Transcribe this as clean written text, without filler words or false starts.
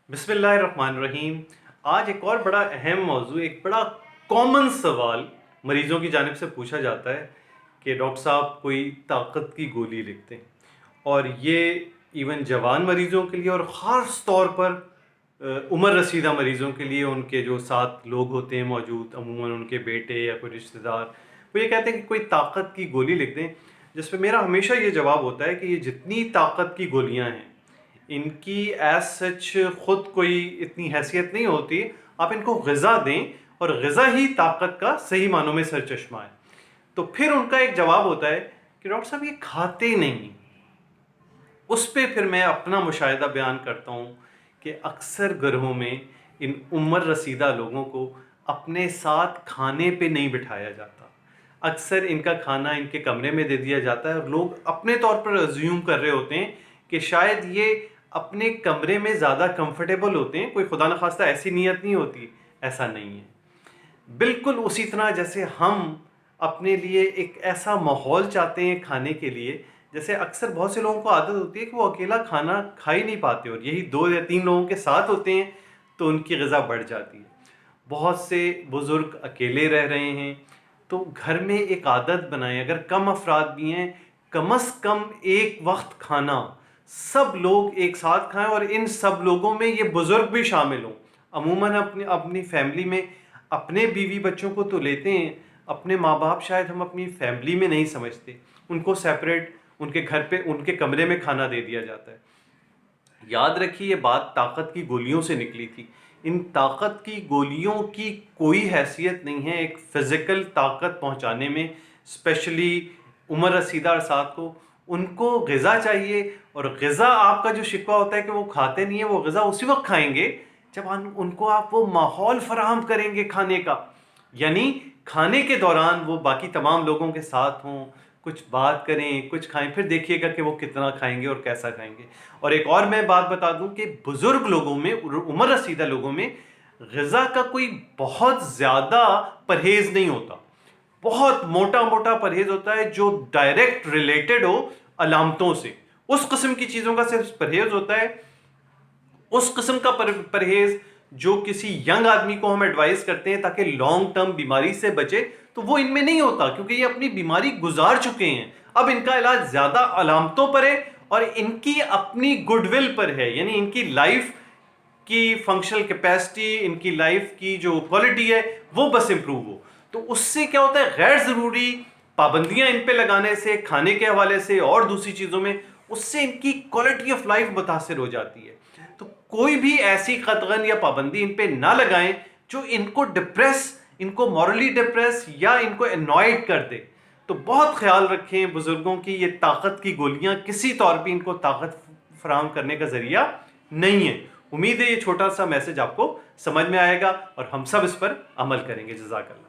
बिस्मिल्लाहिर्रहमानिर्रहीम। आज एक और बड़ा अहम मौजू, एक बड़ा कॉमन सवाल मरीज़ों की जानिब से पूछा जाता है कि डॉक्टर साहब कोई ताकत की गोली लिखते हैं। और ये इवन जवान मरीज़ों के लिए और ख़ास तौर पर उम्र रसीदा मरीज़ों के लिए, उनके जो साथ लोग होते हैं मौजूद, अमूमन उनके बेटे या कोई रिश्तेदार, वो ये कहते हैं कि कोई ताकत की गोली लिख दें। जिस पे मेरा हमेशा ये जवाब होता है कि ये जितनी ताकत की गोलियां हैं, इनकी एज सच ख़ुद कोई इतनी हैसियत नहीं होती। आप इनको ग़िज़ा दें और ग़िज़ा ही ताकत का सही मानों में सरचश्मा है। तो फिर उनका एक जवाब होता है कि डॉक्टर साहब ये खाते नहीं। उस पे फिर मैं अपना मुशाहिदा बयान करता हूँ कि अक्सर घरों में इन उम्र रसीदा लोगों को अपने साथ खाने पे नहीं बिठाया जाता। अक्सर इनका खाना इनके कमरे में दे दिया जाता है और लोग अपने तौर पर अज्यूम कर रहे होते हैं कि शायद ये अपने कमरे में ज़्यादा कंफर्टेबल होते हैं। कोई खुदा न खास्ता ऐसी नीयत नहीं होती, ऐसा नहीं है। बिल्कुल उसी तरह जैसे हम अपने लिए एक ऐसा माहौल चाहते हैं खाने के लिए, जैसे अक्सर बहुत से लोगों को आदत होती है कि वो अकेला खाना खा ही नहीं पाते और यही 2 या 3 लोगों के साथ होते हैं तो उनकी ग़िज़ा बढ़ जाती है। बहुत से बुज़ुर्ग अकेले रह रहे हैं तो घर में एक आदत बनाएं, अगर कम अफराद भी हैं, कम से कम एक वक्त खाना सब लोग एक साथ खाएं और इन सब लोगों में ये बुज़ुर्ग भी शामिल हों। अमूमन अपनी अपनी फैमिली में अपने बीवी बच्चों को तो लेते हैं, अपने माँ बाप शायद हम अपनी फैमिली में नहीं समझते, उनको सेपरेट उनके घर पे उनके कमरे में खाना दे दिया जाता है। याद रखिए, ये बात ताकत की गोलियों से निकली थी। इन ताकत की गोलियों की कोई हैसियत नहीं है एक फ़िज़िकल ताकत पहुंचाने में, स्पेशली उम्र रसीदा अरसात को। उनको ग़िज़ा चाहिए और ग़िज़ा आपका जो शिकवा होता है कि वो खाते नहीं है, वो ग़िज़ा उसी वक्त खाएंगे जब उनको आप वो माहौल फराहम करेंगे खाने का। यानी खाने के दौरान वो बाकी तमाम लोगों के साथ हों, कुछ बात करें, कुछ खाएं, फिर देखिएगा कि वो कितना खाएंगे और कैसा खाएंगे। और एक और मैं बात बता दूं कि बुज़ुर्ग लोगों में, उम्र रसीदा लोगों में ग़िज़ा का कोई बहुत ज़्यादा परहेज़ नहीं होता। बहुत मोटा मोटा परहेज़ होता है जो डायरेक्ट रिलेटेड हो अलामतों से। उस किस्म की चीज़ों का सिर्फ परहेज़ होता है। उस किस्म का परहेज़ जो किसी यंग आदमी को हम एडवाइस करते हैं ताकि लॉन्ग टर्म बीमारी से बचे, तो वो इनमें नहीं होता, क्योंकि ये अपनी बीमारी गुजार चुके हैं। अब इनका इलाज ज़्यादा अलामतों पर है और इनकी अपनी गुडविल पर है, यानी इनकी लाइफ की फंक्शनल कैपेसिटी, इनकी लाइफ की जो क्वालिटी है वो बस इंप्रूव हो। तो उससे क्या होता है, गैर ज़रूरी पाबंदियां इन पे लगाने से, खाने के हवाले से और दूसरी चीज़ों में, उससे इनकी क्वालिटी ऑफ लाइफ मुतासिर हो जाती है। तो कोई भी ऐसी कतगन या पाबंदी इन पे ना लगाएं जो इनको इनको मॉरली डिप्रेस या इनको एनॉयड कर दे। तो बहुत ख्याल रखें बुजुर्गों की, ये ताकत की गोलियां किसी तौर पे इनको ताकत फराहम करने का जरिया नहीं है। उम्मीद है ये छोटा सा मैसेज आपको समझ में आएगा और हम सब इस पर अमल करेंगे। जज़ाकल्लाह।